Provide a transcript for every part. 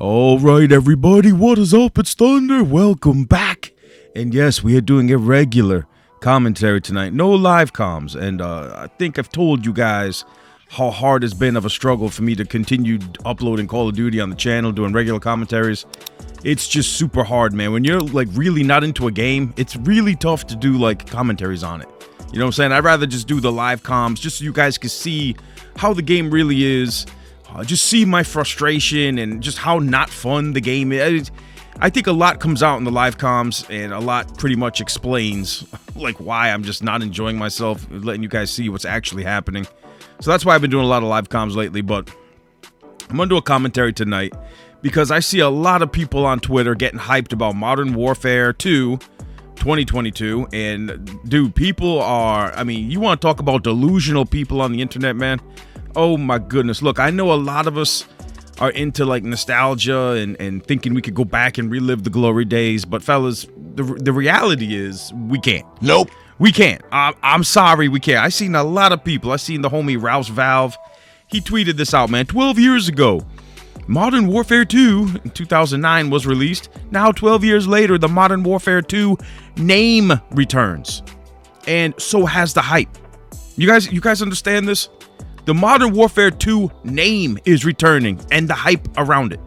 All right, everybody, what is up? It's Thunder. Welcome back. And yes, we are doing a regular commentary tonight. No live comms. And I think I've told you guys how hard it's been of a struggle for me to continue uploading Call of Duty on the channel, doing regular commentaries. It's just super hard, man. When you're like really not into a game, it's really tough to do like commentaries on it. You know what I'm saying? I'd rather just do the live comms just so you guys can see how the game really is. Just see my frustration and just how not fun the game is. I think a lot comes out in the live comms, and a lot pretty much explains like why I'm just not enjoying myself, letting you guys see what's actually happening. So that's why I've been doing a lot of live comms lately, but I'm gonna do a commentary tonight because I see a lot of people on Twitter getting hyped about Modern Warfare 2 2022, and dude, people are, I mean, you want to talk about delusional people on the internet, man. Oh my goodness. Look, I know a lot of us are into like nostalgia and thinking we could go back and relive the glory days, but fellas, the reality is we can't. Nope. We can't. I'm sorry, we can't. I seen a lot of people. I seen the homie Rouse Valve. He tweeted this out, man. 12 years ago, Modern Warfare 2 in 2009 was released. Now 12 years later, the Modern Warfare 2 name returns. And so has the hype. You guys understand this? The Modern Warfare 2 name is returning and the hype around it.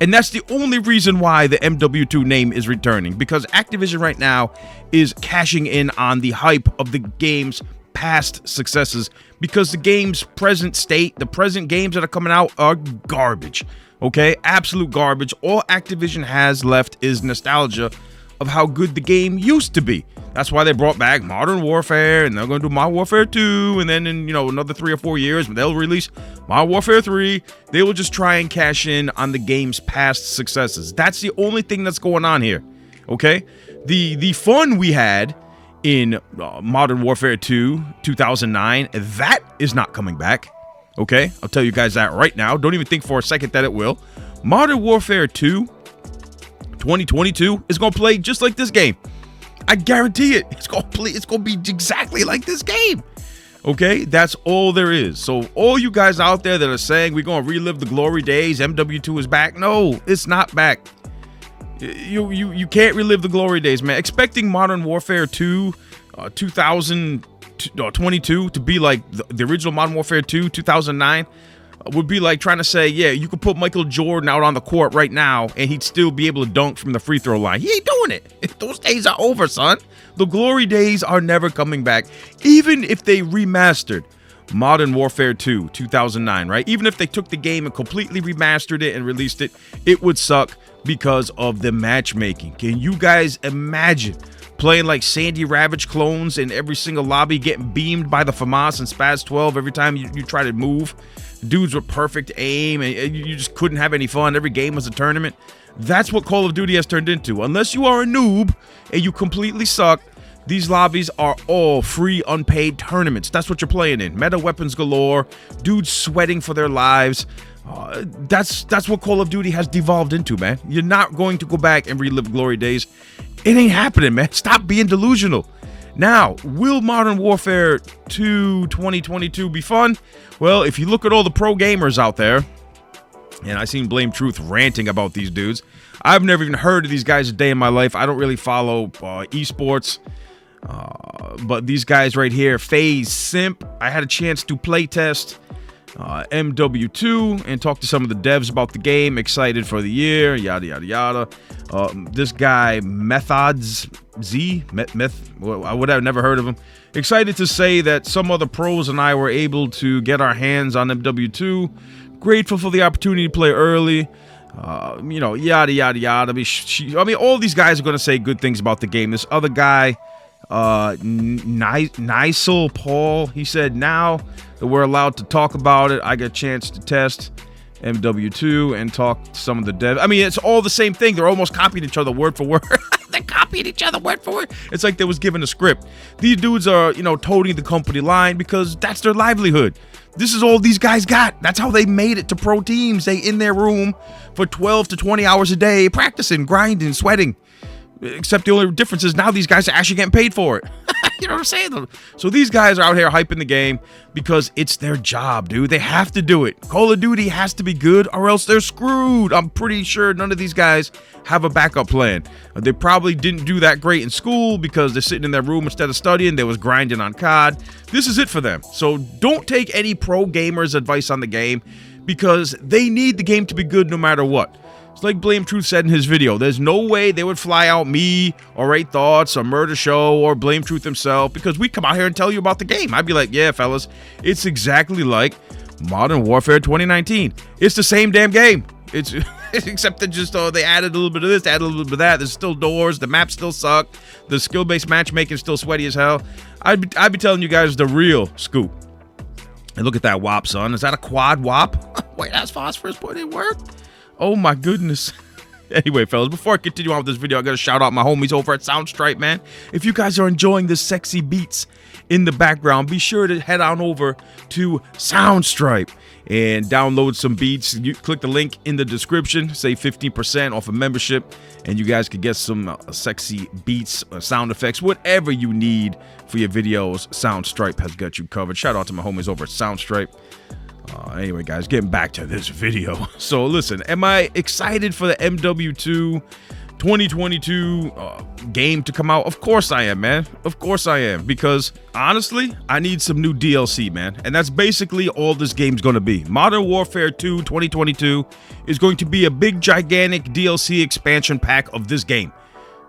And that's the only reason why the MW2 name is returning, because Activision right now is cashing in on the hype of the game's past successes, because the game's present state, the present games that are coming out are garbage. Okay? Absolute garbage. All Activision has left is nostalgia of how good the game used to be. That's why they brought back Modern Warfare, and they're going to do Modern Warfare 2, and then in, another 3 or 4 years, they'll release Modern Warfare 3. They will just try and cash in on the game's past successes. That's the only thing that's going on here, okay? The fun we had in Modern Warfare 2 2009, that is not coming back, okay? I'll tell you guys that right now. Don't even think for a second that it will. Modern Warfare 2 2022 is going to play just like this game. I guarantee it. It's going to be exactly like this game. Okay? That's all there is. So all you guys out there that are saying we're going to relive the glory days, MW2 is back. No, it's not back. You can't relive the glory days, man. Expecting Modern Warfare 2 2022 to be like the original Modern Warfare 2 2009 would be like trying to say, yeah, you could put Michael Jordan out on the court right now and he'd still be able to dunk from the free throw line. He ain't doing it. Those days are over, son. The glory days are never coming back. Even if they remastered Modern Warfare 2 2009, right? Even if they took the game and completely remastered it and released it, it would suck because of the matchmaking. Can you guys imagine playing like Sandy Ravage clones in every single lobby, getting beamed by the FAMAS and Spaz 12 every time you try to move? Dudes with perfect aim, and you just couldn't have any fun. Every game was a tournament. That's what Call of Duty has turned into. Unless you are a noob and you completely suck, these lobbies are all free, unpaid tournaments. That's what you're playing in. Meta weapons galore, dudes sweating for their lives. That's what Call of Duty has devolved into, man. You're not going to go back and relive glory days. It ain't happening, man. Stop being delusional. Now, will Modern Warfare 2 2022 be fun? Well, if you look at all the pro gamers out there, and I seen Blame Truth ranting about these dudes. I've never even heard of these guys a day in my life. I don't really follow esports. But these guys right here, FaZe Simp, I had a chance to playtest MW2 and talk to some of the devs about the game. Excited for the year, yada yada yada. This guy Methods Z, whatever, never heard of him. Excited to say that some other pros and I were able to get our hands on MW2. Grateful for the opportunity to play early. Yada yada yada. I mean, all these guys are gonna say good things about the game. This other guy, Nisel Paul, he said now that we're allowed to talk about it, I get a chance to test MW2 and talk to some of the devs. I mean, it's all the same thing. They're almost copying each other word for word. They're copying each other word for word. It's like they was given a script. These dudes are, toting the company line because that's their livelihood. This is all these guys got. That's how they made it to pro teams. They in their room for 12 to 20 hours a day practicing, grinding, sweating. Except the only difference is now these guys are actually getting paid for it. You know what I'm saying? So these guys are out here hyping the game because it's their job, dude. They have to do it. Call of Duty has to be good or else they're screwed. I'm pretty sure none of these guys have a backup plan. They probably didn't do that great in school because they're sitting in their room instead of studying. They was grinding on COD. This is it for them. So don't take any pro gamers' advice on the game because they need the game to be good no matter what. It's like Blame Truth said in his video. There's no way they would fly out me or Right Thoughts or Murder Show or Blame Truth himself because we come out here and tell you about the game. I'd be like, yeah, fellas, it's exactly like Modern Warfare 2019. It's the same damn game. It's except that just they added a little bit of this, added a little bit of that. There's still doors. The maps still suck. The skill-based matchmaking is still sweaty as hell. I'd be telling you guys the real scoop. And look at that WAP, son. Is that a quad WAP? Wait, that's phosphorus, but it worked? Oh my goodness. Anyway, fellas, before I continue on with this video, I gotta shout out my homies over at Soundstripe, man. If you guys are enjoying the sexy beats in the background, be sure to head on over to Soundstripe and download some beats. You click the link in the description, save 15% off a membership, and you guys could get some sexy beats, sound effects, whatever you need for your videos. Soundstripe has got you covered. Shout out to my homies over at Soundstripe. Anyway, guys, getting back to this video. So, listen, am I excited for the MW2 2022 game to come out? Of course I am, man. Of course I am. Because, honestly, I need some new DLC, man. And that's basically all this game's going to be. Modern Warfare 2 2022 is going to be a big, gigantic DLC expansion pack of this game.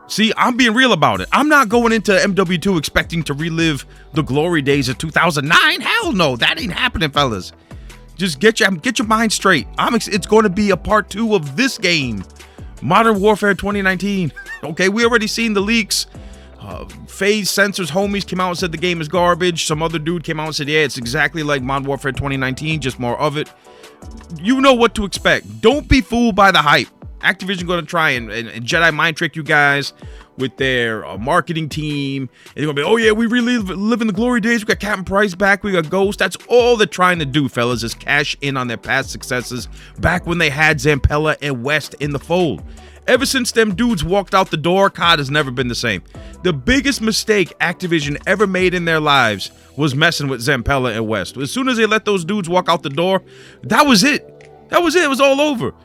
See, I'm being real about it. I'm not going into MW2 expecting to relive the glory days of 2009. Hell no, that ain't happening, fellas. Just get your mind straight. It's going to be a part 2 of this game, Modern Warfare 2019. Okay, we already seen the leaks. FaZe Sensors homies came out and said the game is garbage. Some other dude came out and said, yeah, it's exactly like Modern Warfare 2019, just more of it. You know what to expect. Don't be fooled by the hype. Activision going to try and Jedi mind trick you guys with their marketing team. And they're going to be, oh yeah, we really live in the glory days. We got Captain Price back. We got Ghost. That's all they're trying to do, fellas, is cash in on their past successes back when they had Zampella and West in the fold. Ever since them dudes walked out the door, COD has never been the same. The biggest mistake Activision ever made in their lives was messing with Zampella and West. As soon as they let those dudes walk out the door, that was it. That was it. It was all over.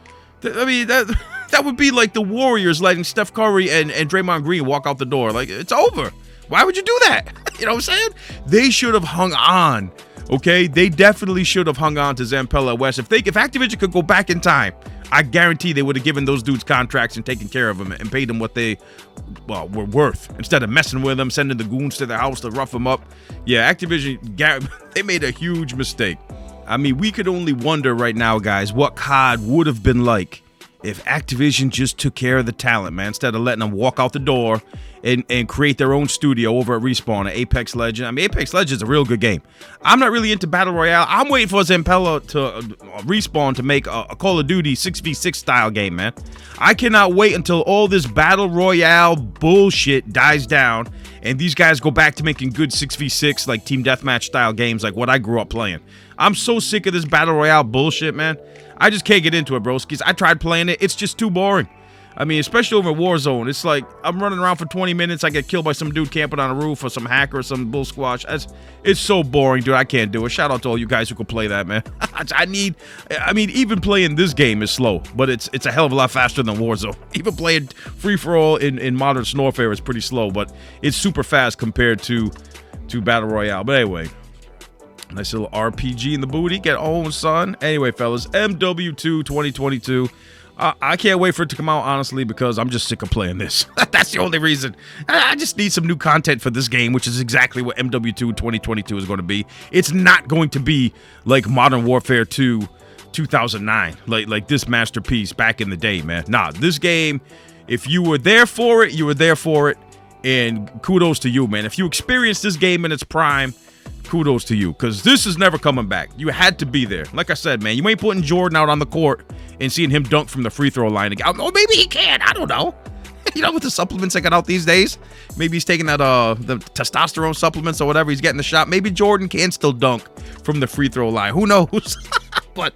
I mean, that would be like the Warriors letting Steph Curry and Draymond Green walk out the door. Like, it's over. Why would you do that? You know what I'm saying? They should have hung on. Okay? They definitely should have hung on to Zampella West. If Activision could go back in time, I guarantee they would have given those dudes contracts and taken care of them and paid them what they were worth instead of messing with them, sending the goons to their house to rough them up. Yeah, Activision, they made a huge mistake. I mean, we could only wonder right now, guys, what COD would have been like if Activision just took care of the talent, man, instead of letting them walk out the door and create their own studio over at Respawn, at Apex Legends. I mean, Apex Legends is a real good game. I'm not really into Battle Royale. I'm waiting for Zampella to Respawn to make a Call of Duty 6v6 style game, man. I cannot wait until all this Battle Royale bullshit dies down and these guys go back to making good 6v6, like Team Deathmatch style games like what I grew up playing. I'm so sick of this Battle Royale bullshit, man. I just can't get into it, broskis. I tried playing it. It's just too boring. I mean, especially over Warzone. It's like I'm running around for 20 minutes. I get killed by some dude camping on a roof or some hacker or some bull squash. It's so boring, dude. I can't do it. Shout out to all you guys who can play that, man. I mean, even playing this game is slow, but it's a hell of a lot faster than Warzone. Even playing free-for-all in Modern Warfare is pretty slow, but it's super fast compared to Battle Royale. But anyway, nice little RPG in the booty. Get on, son. Anyway, fellas, MW2 2022. I can't wait for it to come out, honestly, because I'm just sick of playing this. That's the only reason. I just need some new content for this game, which is exactly what MW2 2022 is going to be. It's not going to be like Modern Warfare 2 2009, like this masterpiece back in the day, man. Nah, this game, if you were there for it, you were there for it, and kudos to you, man. If you experienced this game in its prime, kudos to you, because this is never coming back. You had to be there. Like I said, man, you ain't putting Jordan out on the court and seeing him dunk from the free throw line again. Oh, maybe he can. I don't know. You know, with the supplements that got out these days, maybe he's taking that the testosterone supplements or whatever. He's getting the shot. Maybe Jordan can still dunk from the free throw line. Who knows? But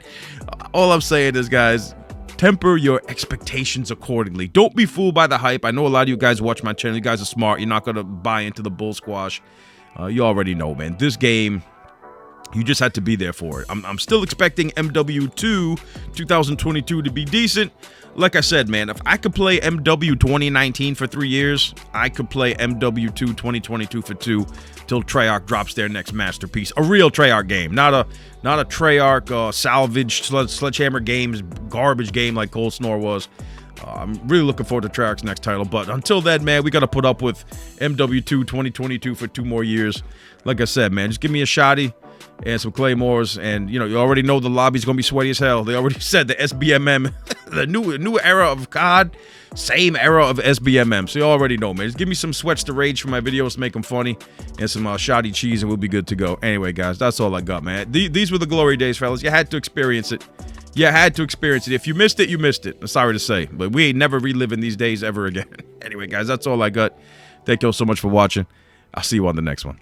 all I'm saying is, guys, temper your expectations accordingly. Don't be fooled by the hype. I know a lot of you guys watch my channel. You guys are smart. You're not going to buy into the bull squash. You already know, man. This game, you just had to be there for it. I'm still expecting MW2 2022 to be decent. Like I said, man, if I could play MW 2019 for 3 years, I could play MW2 2022 for 2 till Treyarch drops their next masterpiece. A real Treyarch game, not a Treyarch salvage sledgehammer games garbage game like Cold Snore was. I'm really looking forward to Treyarch's next title, but until then, man, we got to put up with MW2 2022 for 2 more years. Like I said, man, just give me a shotty and some claymores, and you already know the lobby's gonna be sweaty as hell. They already said the SBMM, the new era of COD, same era of SBMM. So you already know, man. Just give me some sweats to rage for my videos, make them funny, and some shoddy cheese, and we'll be good to go. Anyway, guys, that's all I got, man. These were the glory days, fellas. You had to experience it. You had to experience it. If you missed it, you missed it. I'm sorry to say, but we ain't never reliving these days ever again. Anyway, guys, that's all I got. Thank you all so much for watching. I'll see you on the next one.